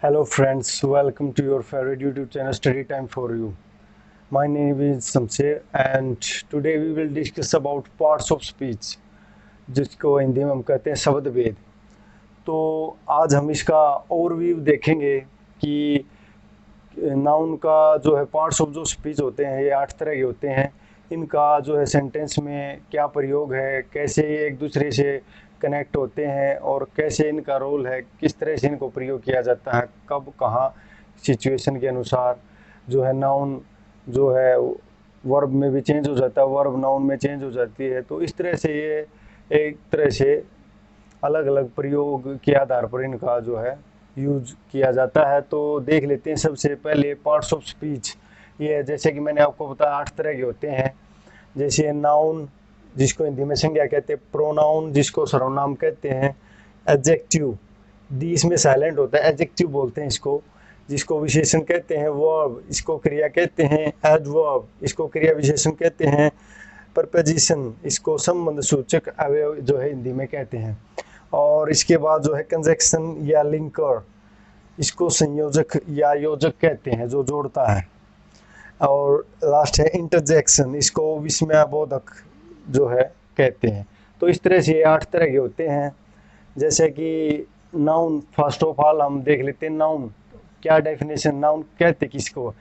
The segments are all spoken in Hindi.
Hello friends, welcome to your favorite YouTube channel Study Time for You. My name is Samsher and today we will discuss about parts of speech जिसको हिंदी में हम कहते हैं शब्द भेद। तो आज हम इसका ओवरव्यू देखेंगे कि नाउन का जो है पार्ट्स ऑफ जो स्पीच होते हैं ये 8 तरह के होते हैं। इनका जो है सेंटेंस में क्या प्रयोग है, कैसे ये एक दूसरे से कनेक्ट होते हैं और कैसे इनका रोल है, किस तरह से इनको प्रयोग किया जाता है, कब कहाँ सिचुएशन के अनुसार जो है नाउन जो है वर्ब में भी चेंज हो जाता है, वर्ब नाउन में चेंज हो जाती है। तो इस तरह से ये एक तरह से अलग अलग प्रयोग के आधार पर इनका जो है यूज किया जाता है। तो देख लेते हैं सबसे पहले पार्ट्स ऑफ स्पीच। ये जैसे कि मैंने आपको बताया 8 तरह के होते हैं, जैसे नाउन जिसको हिंदी में संज्ञा कहते हैं, प्रोनाउन जिसको सर्वनाम कहते हैं, एडजेक्टिव डी इसमें साइलेंट होता है, एडजेक्टिव बोलते हैं इसको, जिसको विशेषण कहते हैं, वर्ब इसको क्रिया कहते हैं, एडवर्ब इसको क्रिया विशेषण कहते हैं, प्रपोजिशन इसको संबंध सूचक अवयव जो है हिंदी में कहते हैं। और इसके बाद जो है कंजक्शन या लिंकर इसको संयोजक या योजक कहते हैं जो जोड़ता है। और लास्ट है इंटरजेक्शन इसको विस्मयबोधक जो है कहते हैं। तो इस तरह से 8 तरह के होते हैं। जैसे कि नाउन, फर्स्ट ऑफ ऑल हम देख लेते हैं नाउन क्या डेफिनेशन, नाउन कहते किसको,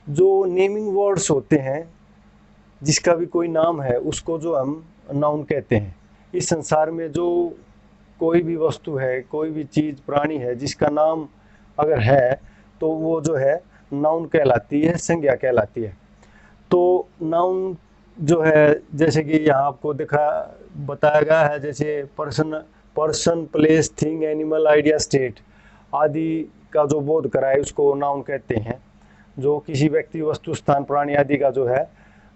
जो नेमिंग वर्ड्स होते हैं, जिसका भी कोई नाम है उसको जो हम नाउन कहते हैं। इस संसार में जो कोई भी वस्तु है, कोई भी चीज़, प्राणी है जिसका नाम अगर है तो वो जो है नाउन कहलाती है, संज्ञा कहलाती है। तो नाउन जो है जैसे कि यहाँ आपको बताया गया है, जैसे person place thing animal idea state आदि का जो बोध कराए उसको नाउन कहते हैं। जो किसी व्यक्ति, वस्तु, स्थान, प्राणी आदि का जो है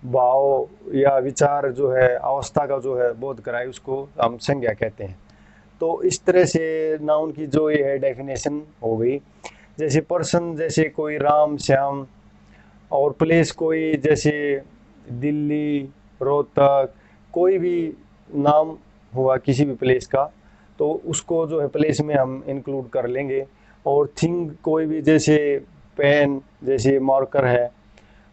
भाव या विचार जो है अवस्था का जो है बोध कराए उसको हम संज्ञा कहते हैं। तो इस तरह से नाउन की जो ये है डेफिनेशन हो गई। जैसे पर्सन जैसे कोई राम श्याम, और प्लेस कोई जैसे दिल्ली, रोहतक, कोई भी नाम हुआ किसी भी प्लेस का तो उसको जो है प्लेस में हम इंक्लूड कर लेंगे। और थिंग कोई भी, जैसे पेन, जैसे मार्कर है,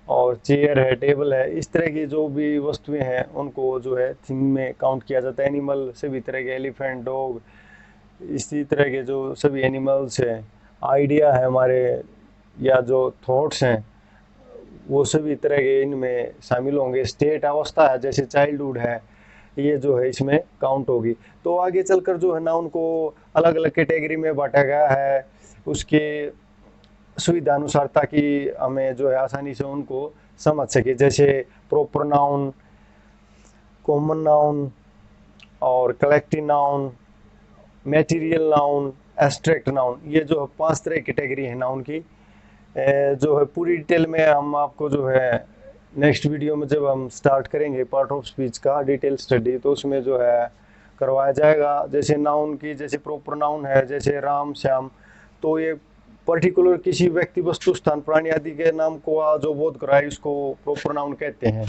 और चेयर है, टेबल है, इस तरह की जो भी वस्तुएं हैं उनको जो है थिंग में काउंट किया जाता है। एनिमल सभी तरह के, एलिफेंट, डॉग, इसी तरह के जो सभी एनिमल्स हैं, आइडिया है हमारे, या जो थॉट्स हैं वो सभी तरह के इनमें शामिल होंगे। स्टेट अवस्था है जैसे चाइल्डहुड है, ये जो है इसमें काउंट होगी। तो आगे चलकर जो है ना उनको अलग अलग कैटेगरी में बांटा गया है उसके सुविधा अनुसार, ताकि हमें जो है आसानी से उनको समझ सके। जैसे प्रॉपर नाउन, कॉमन नाउन और collective noun, material noun, abstract noun, ये जो 5 तरह की कैटेगरी है नाउन की। जो है पूरी डिटेल में हम आपको जो है नेक्स्ट वीडियो में जब हम स्टार्ट करेंगे पार्ट ऑफ स्पीच का डिटेल स्टडी, तो उसमें जो है करवाया जाएगा। जैसे नाउन की, जैसे प्रॉपर नाउन है जैसे राम श्याम, तो ये पर्टिकुलर किसी व्यक्ति, वस्तु, स्थान, प्राणी आदि के नाम को जो बोध कराए उसको प्रॉपर नाउन कहते हैं।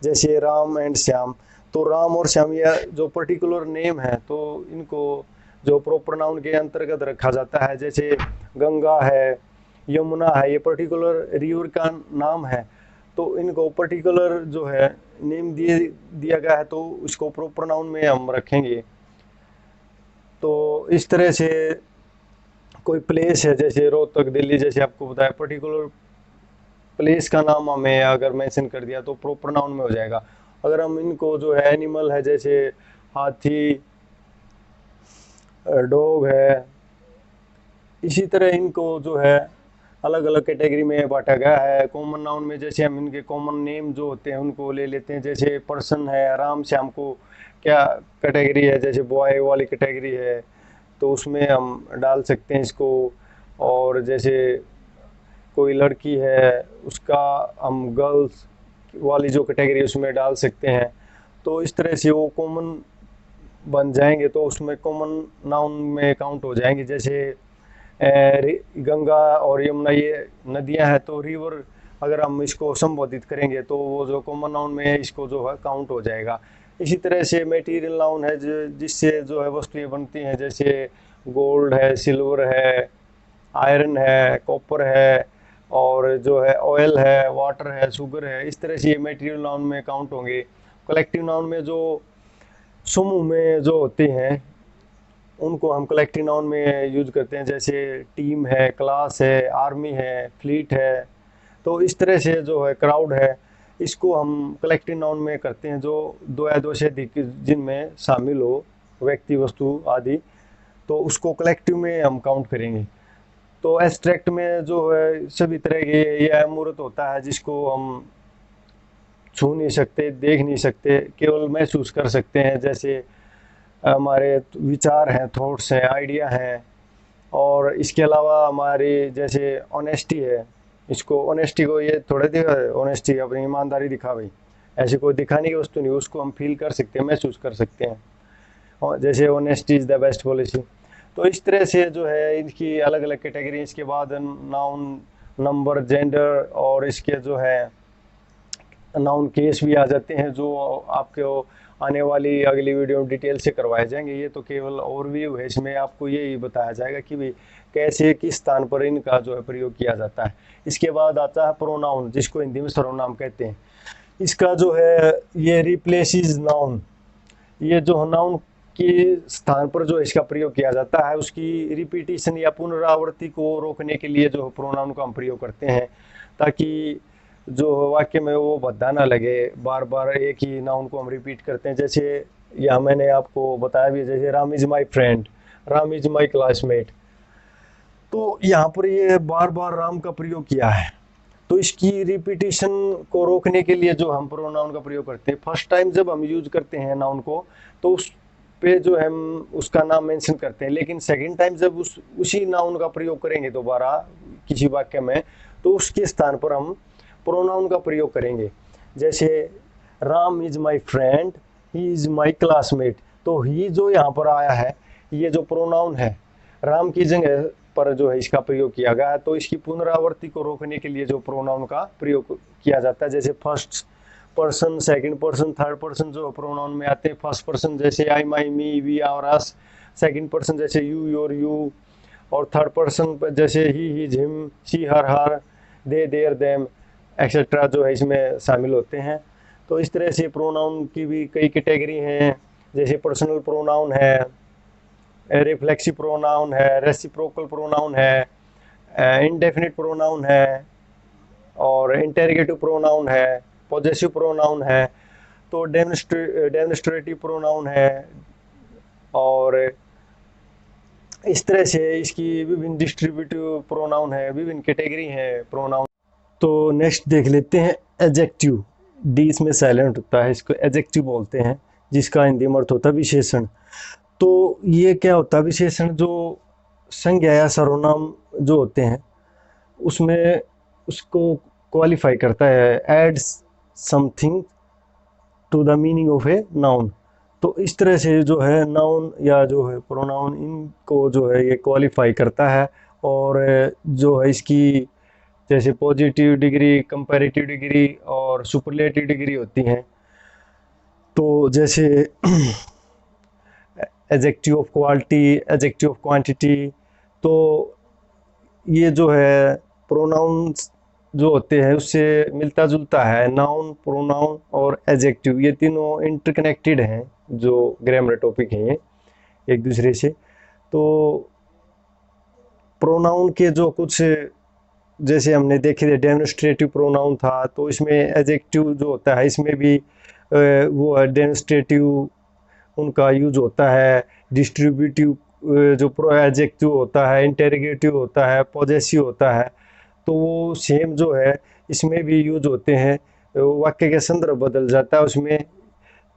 जैसे राम एंड श्याम, तो राम और श्याम ये जो पर्टिकुलर नेम है तो इनको जो प्रॉपर नाउन के अंतर्गत रखा जाता है। जैसे गंगा है, यमुना है, ये पर्टिकुलर रिवर का नाम है तो इनको पर्टिकुलर जो है नेम दिया गया है तो उसको प्रॉपर नाउन में हम रखेंगे। तो इस तरह से कोई प्लेस है जैसे रोहतक, दिल्ली, जैसे आपको बताया, पर्टिकुलर प्लेस का नाम हमें अगर मेंशन कर दिया तो प्रॉपर नाउन में हो जाएगा। अगर हम इनको जो है एनिमल है जैसे हाथी, डॉग है, इसी तरह इनको जो है अलग अलग कैटेगरी में बांटा गया है। कॉमन नाउन में जैसे हम इनके कॉमन नेम जो होते हैं उनको ले लेते हैं। जैसे पर्सन है, राम श्याम को क्या कैटेगरी है, जैसे बॉय वाली कैटेगरी है तो उसमें हम डाल सकते हैं इसको। और जैसे कोई लड़की है उसका हम गर्ल्स वाली जो कैटेगरी उसमें डाल सकते हैं। तो इस तरह से वो कॉमन बन जाएंगे तो उसमें कॉमन नाउन में काउंट हो जाएंगे। जैसे गंगा और यमुना ये नदियां हैं तो रिवर अगर हम इसको संबोधित करेंगे तो वो जो कॉमन नाउन में है इसको जो है काउंट हो जाएगा। इसी तरह से मटेरियल नाउन है जिससे जो है वस्तुएं बनती हैं, जैसे गोल्ड है, सिल्वर है, आयरन है, कॉपर है, और जो है ऑयल है, वाटर है, शुगर है, इस तरह से ये मटेरियल नाउन में काउंट होंगे। कलेक्टिव नाउन में जो समूह में जो होते हैं उनको हम कलेक्टिव नाउन में यूज करते हैं, जैसे टीम है, क्लास है, आर्मी है, फ्लीट है। तो इस तरह से जो है क्राउड है, इसको हम कलेक्टिव नाउन में करते हैं, जो दो या दो से अधिक जिनमें शामिल हो, व्यक्ति, वस्तु आदि, तो उसको कलेक्टिव में हम काउंट करेंगे। तो एब्स्ट्रैक्ट में जो है सभी तरह के यह अमूर्त होता है, जिसको हम छू नहीं सकते, देख नहीं सकते, केवल महसूस कर सकते हैं, जैसे हमारे विचार हैं, थॉट्स हैं, आइडिया हैं। और इसके अलावा हमारी जैसे ऑनेस्टी है, इसको ऑनेस्टी को ये थोड़े दिखा, ऑनेस्टी अपनी ईमानदारी दिखा भाई, ऐसी कोई दिखाने की वस्तु नहीं, उसको हम फील कर सकते हैं, महसूस कर सकते हैं। और जैसे honesty is the best policy. तो इस तरह से जो है इनकी अलग अलग कैटेगरी। इसके बाद नाउन, नंबर, जेंडर, और इसके जो है नाउन केस भी आ जाते हैं, जो आपको आने वाली अगली वीडियो में डिटेल से करवाए जाएंगे। ये तो केवल ओवरव्यू है, इसमें आपको यही बताया जाएगा कि भाई कैसे किस स्थान पर इनका जो है प्रयोग किया जाता है। इसके बाद आता है प्रोनाउन, जिसको हिंदी में सर्वनाम कहते हैं। इसका जो है ये रिप्लेसिस नाउन, ये जो नाउन के स्थान पर जो इसका प्रयोग किया जाता है, उसकी रिपीटिशन या पुनरावृत्ति को रोकने के लिए जो प्रोनाउन का हम प्रयोग करते हैं, ताकि जो वाक्य में वो भद्दा ना लगे, बार बार एक ही नाउन को हम रिपीट करते हैं। जैसे या मैंने आपको बताया भी, जैसे Ram is my friend, Ram is my classmate. तो यहाँ पर ये बार बार राम का प्रयोग किया है, तो इसकी रिपीटिशन को रोकने के लिए जो हम प्रोनाउन का प्रयोग करते हैं, फर्स्ट टाइम जब हम यूज करते हैं नाउन को, तो उस पे जो हम उसका नाम मेंशन करते हैं, लेकिन सेकंड टाइम जब उसी नाउन का प्रयोग करेंगे दोबारा किसी वाक्य में, तो उसके स्थान पर हम प्रोनाउन का प्रयोग करेंगे। जैसे Ram is my friend, he is my classmate. तो ही जो यहाँ पर आया है, ये जो प्रोनाउन है, राम की जगह पर जो है इसका प्रयोग किया गया है, तो इसकी पुनरावृत्ति को रोकने के लिए जो प्रोनाउन का प्रयोग किया जाता है, जैसे first person, second person, third person जो प्रोनाउन में आते हैं। फर्स्ट पर्सन जैसे I, my, me, we, our, us. Second person जैसे यू, योर, यू। और थर्ड पर्सन जैसे he, his, him, she, her, they, their, them, etcetera जो है इसमें शामिल होते हैं। तो इस तरह से प्रोनाउन की भी कई कैटेगरी हैं, जैसे पर्सनल प्रोनाउन है, रिफ्लेक्सिव प्रोनाउन है, रेसिप्रोकल प्रोनाउन है, इंडेफिनिट प्रोनाउन है, और इंटेरोगेटिव प्रोनाउन है, पॉजेसिव प्रोनाउन है, तो डेमोन्स्ट्रेटिव प्रोनाउन है। और इस तरह से इसकी विभिन्न डिस्ट्रीब्यूटिव प्रोनाउन है, विभिन्न कैटेगरी है प्रोनाउन। तो नेक्स्ट देख लेते हैं एडजेक्टिव। डी इसमें साइलेंट होता है, इसको एडजेक्टिव बोलते हैं, जिसका हिंदी में अर्थ होता है विशेषण। तो ये क्या होता है विशेषण? जो संज्ञा या सर्वनाम जो होते हैं उसमें उसको क्वालिफाई करता है, adds something to the meaning of a noun. तो इस तरह से जो है नाउन या जो है प्रोनाउन, इनको जो है ये क्वालिफाई करता है। और जो है इसकी जैसे पॉजिटिव डिग्री, कंपैरेटिव डिग्री और सुपरलेटिव डिग्री होती हैं। तो जैसे adjective of quality, adjective of quantity. तो ये जो है प्रोनाउंस जो होते हैं उससे मिलता जुलता है। नाउन, प्रोनाउन और एडजेक्टिव, ये तीनों इंटरकनेक्टेड हैं, जो ग्रामर टॉपिक हैं ये एक दूसरे से। तो प्रोनाउन के जो कुछ जैसे हमने देखे थे, डेमोन्स्ट्रेटिव प्रोनाउन था, तो इसमें एडजेक्टिव जो होता है इसमें भी वो डेमोन्स्ट्रेटिव उनका यूज होता है। डिस्ट्रीब्यूटिव जो एडजेक्टिव होता है, इंटेरोगेटिव होता है, पॉजेसिव होता है, तो वो सेम जो है इसमें भी यूज होते हैं। वाक्य के संदर्भ बदल जाता है उसमें।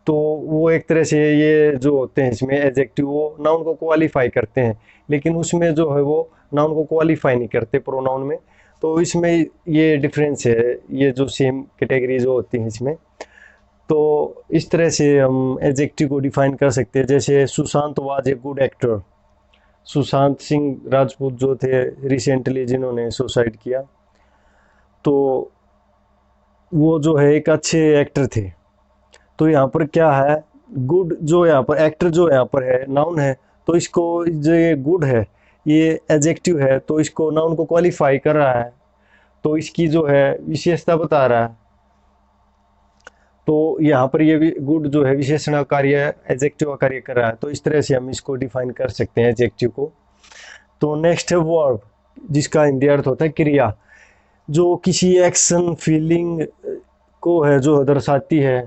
तो वो एक तरह से ये जो होते हैं इसमें एडजेक्टिव, वो नाउन को क्वालिफाई करते हैं, लेकिन उसमें जो है वो नाउन को क्वालिफाई नहीं करते प्रोनाउन में। तो इसमें ये डिफरेंस है, ये जो सेम कैटेगरी जो होती हैं इसमें। तो इस तरह से हम एडजेक्टिव को डिफाइन कर सकते हैं। जैसे Sushant was a good actor. Sushant Singh Rajput जो थे रिसेंटली, जिन्होंने सुसाइड किया, तो वो जो है एक अच्छे एक्टर थे। तो यहाँ पर क्या है, गुड जो यहाँ पर एक्टर जो यहाँ पर है नाउन है, तो इसको जो ये गुड है ये एडजेक्टिव है तो इसको नाउन को क्वालिफाई कर रहा है, तो इसकी जो है विशेषता बता रहा है। तो यहाँ पर ये भी गुड जो है विशेषण कार्य एडजेक्टिव का कार्य कर रहा है, तो इस तरह से हम इसको डिफाइन कर सकते हैं एडजेक्टिव को। तो नेक्स्ट है वर्ब, जिसका हिंदी अर्थ होता है क्रिया, जो किसी एक्शन फीलिंग को है जो दर्शाती है।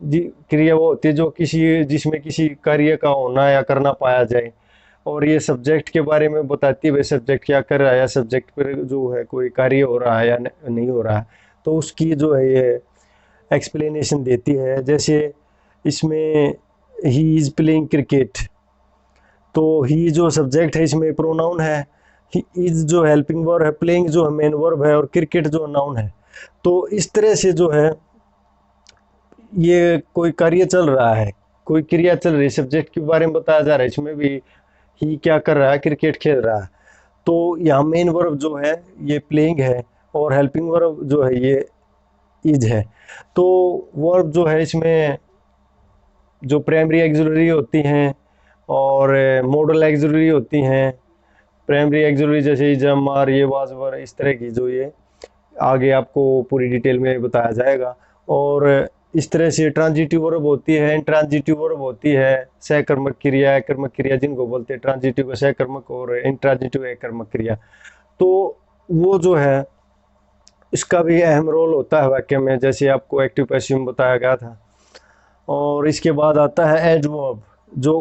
क्रिया वो होती है जो जिसमें किसी कार्य का होना या करना पाया जाए, और ये सब्जेक्ट के बारे में बताती है, भाई सब्जेक्ट क्या कर रहा है या सब्जेक्ट पर जो है कोई कार्य हो रहा है या नहीं हो रहा है, तो उसकी जो है ये एक्सप्लेनेशन देती है। जैसे इसमें ही इज़ प्लेइंग क्रिकेट, तो ही जो सब्जेक्ट है इसमें प्रोनाउन है, ही इज़ जो हेल्पिंग वर्ब है, प्लेइंग जो है मेन वर्ब है, और क्रिकेट जो नाउन है। तो इस तरह से जो है ये कोई कार्य चल रहा है, कोई क्रिया चल रही है, सब्जेक्ट के बारे में बताया जा रहा है, इसमें भी ही क्या कर रहा है, क्रिकेट खेल रहा है। तो यहाँ मेन वर्ब जो है ये प्लेइंग है, और हेल्पिंग वर्ब जो है ये इज है। तो वर्ब जो है इसमें जो प्राइमरी एक्सिलरी होती हैं और मॉडल एक्सिलरी होती हैं। प्राइमरी एक्सिलरी जैसे जम आर ये वाज वर, इस तरह की जो ये आगे आपको पूरी डिटेल में बताया जाएगा। और इस तरह से ट्रांजिटिव वर्ब होती है, इंट्रांजिटिव वर्ब होती है, सहकर्मक क्रिया, एकर्मक क्रिया जिनको बोलते हैं, ट्रांजिटिव को सहकर्मक और इंट्रांजिटिव एकर्मक क्रिया। तो वो जो है इसका भी अहम रोल होता है वाक्य में, जैसे आपको एक्टिव पैसिव में बताया गया था। और इसके बाद आता है एडवर्ब, जो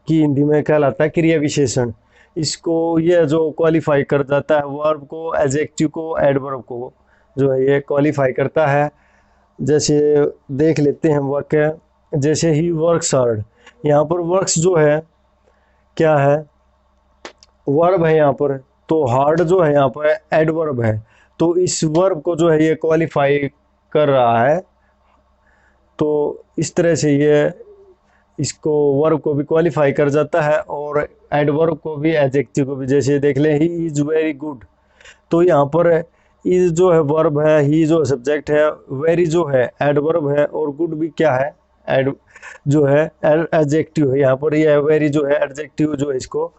कि हिंदी में कहलाता है क्रिया विशेषण। इसको ये जो क्वालिफाई कर जाता है वर्ब को, एडजेक्टिव को, एडवर्ब को जो है ये क्वालिफाई करता है। जैसे देख लेते हैं वाक्य, जैसे ही वर्क्स हार्ड, यहाँ पर वर्क्स जो है क्या है, वर्ब है यहाँ पर, तो हार्ड जो है यहाँ पर एडवर्ब है, तो इस वर्ब को जो है ये क्वालिफाई कर रहा है। तो इस तरह से ये इसको वर्ब को भी क्वालिफाई कर जाता है, और एडवर्ब को भी, एडजेक्टिव को भी। जैसे देख लें ही इज़ वेरी गुड, तो यहाँ पर इज जो है वर्ब है, ही जो सब्जेक्ट है, वेरी जो है एडवर्ब है, और गुड भी क्या है, एड जो है एडजेक्टिव है। यहाँ पर ये वेरी जो है एडजेक्टिव जो है इसको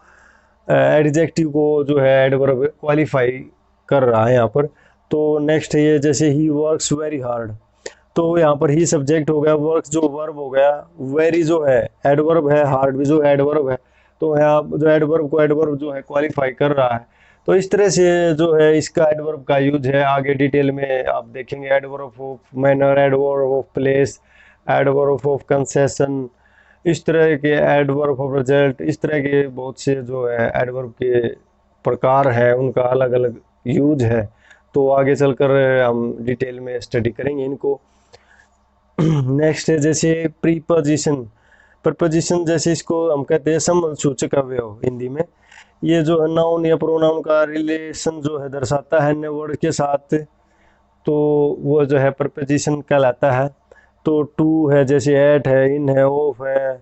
एडजेक्टिव को जो है एडवर्ब क्वालिफाई कर रहा है यहाँ पर। तो नेक्स्ट है ये, जैसे ही वर्क्स वेरी हार्ड, तो यहाँ पर ही सब्जेक्ट हो गया, वर्क्स जो वर्ब हो गया, वेरी जो है एडवर्ब है, हार्ड भी जो एडवर्ब है, तो यहाँ जो एडवर्ब को एडवर्ब जो है क्वालिफाई कर रहा है। तो इस तरह से जो है इसका एडवर्ब का यूज है, आगे डिटेल में आप देखेंगे। Adverb of manner, adverb of place, adverb of concession, इस तरह के एडवर्ब ऑफ रिजल्ट, इस तरह के बहुत से जो है एडवर्ब के प्रकार है, उनका अलग अलग यूज है। तो आगे चलकर हम डिटेल में स्टडी करेंगे इनको। नेक्स्ट है जैसे प्रीपोजिशन। प्रपोजिशन जैसे इसको हम कहते हैं संबंध सूचक अवयव हिंदी में। ये जो है नाउन या प्रोनाउन का रिलेशन जो है दर्शाता है अन्य वर्ड के साथ, तो वो जो है प्रपोजिशन कहलाता है। तो टू है, जैसे एट है, इन है, ऑफ है,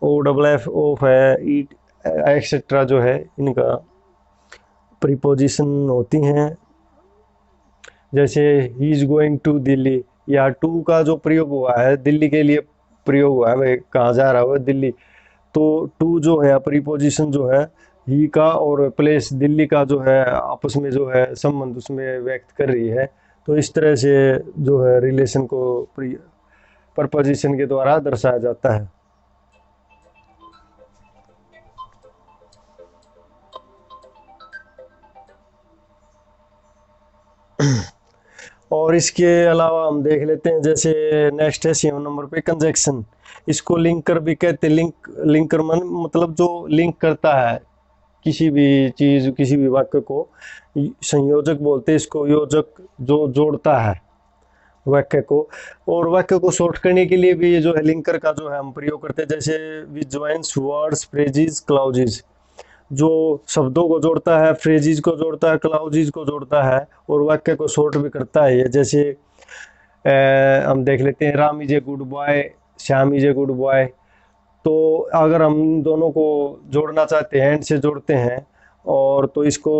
ओ डबल एफ ऑफ है, ईट एक्सेट्रा जो है इनका प्रीपोजिशन होती हैं। जैसे he is going to Delhi, या टू का जो प्रयोग हुआ है दिल्ली के लिए प्रयोग हुआ है, भाई कहाँ जा रहा है दिल्ली, तो टू जो है प्रीपोजिशन जो है ही का और प्लेस दिल्ली का जो है आपस में जो है संबंध उसमें व्यक्त कर रही है। तो इस तरह से जो है रिलेशन को प्रपोजिशन के द्वारा दर्शाया जाता है। और इसके अलावा हम देख लेते हैं, जैसे नेक्स्ट है 7 नंबर पे कंजक्शन। इसको लिंकर भी कहते हैं। लिंकर मतलब जो लिंक करता है किसी भी चीज़, किसी भी वाक्य को, संयोजक बोलते हैं इसको, योजक जो जोड़ता है वाक्य को। और वाक्य को शॉर्ट करने के लिए भी ये जो है लिंकर का जो है हम प्रयोग करते हैं। जैसे विच ज्वाइंस वर्ड्स, फ्रेजेस, क्लाउजेज, जो शब्दों को जोड़ता है, फ्रेजेस को जोड़ता है, क्लाउजेज को जोड़ता है, और वाक्य को शॉर्ट भी करता है ये। जैसे हम देख लेते हैं, Ram is a good boy, Shyam is a good boy. तो अगर हम दोनों को जोड़ना चाहते हैं, एंड से जोड़ते हैं, और तो इसको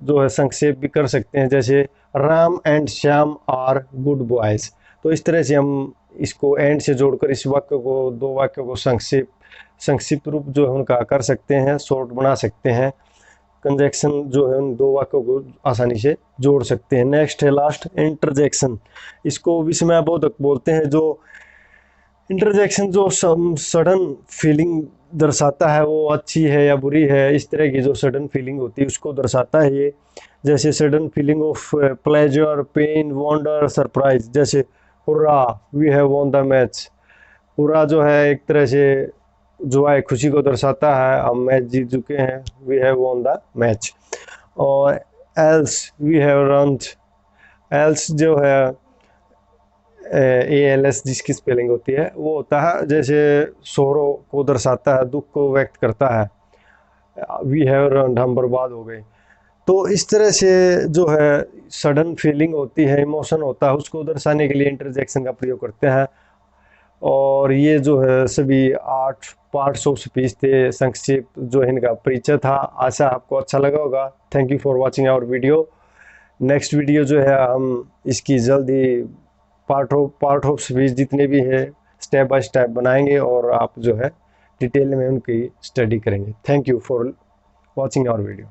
जो है संक्षेप भी कर सकते हैं, जैसे Ram and Shyam are good boys. तो इस तरह से हम इसको एंड से जोड़कर इस वाक्य को, दो वाक्यों को संक्षेप संक्षिप्त रूप जो है उनका कर सकते हैं, शॉर्ट बना सकते हैं, कंजक्शन जो है उन दो वाक्यों को आसानी से जोड़ सकते हैं। नेक्स्ट है लास्ट इंटरजेक्शन। इसको विस्मय बोधक बोलते हैं। जो इंटरजेक्शन जो सडन फीलिंग दर्शाता है, वो अच्छी है या बुरी है, इस तरह की जो सडन फीलिंग होती है उसको दर्शाता है ये। जैसे sudden feeling of pleasure, pain, wonder, surprise. जैसे hurrah, we have won the match. Hurrah जो है एक तरह से जो है खुशी को दर्शाता है, हम मैच जीत चुके हैं, we have won the match. और alas, we have run. Alas जो है ALS जिसकी स्पेलिंग होती है वो होता है जैसे सोरो को दर्शाता है, दुख को व्यक्त करता है, वी हैव रन, हम बर्बाद हो गए। तो इस तरह से जो है सडन फीलिंग होती है, इमोशन होता है, उसको दर्शाने के लिए इंटरजेक्शन का प्रयोग करते हैं। और ये जो है सभी 8 पार्ट्स ऑफ स्पीच थे, संक्षिप्त जो है इनका परिचय था। आशा आपको अच्छा लगा होगा। Thank you for watching our video. Next video जो है हम इसकी जल्द ही पार्ट ऑफ स्पीच जितने भी है स्टेप बाय स्टेप बनाएंगे और आप जो है डिटेल में उनकी स्टडी करेंगे। Thank you for watching our video.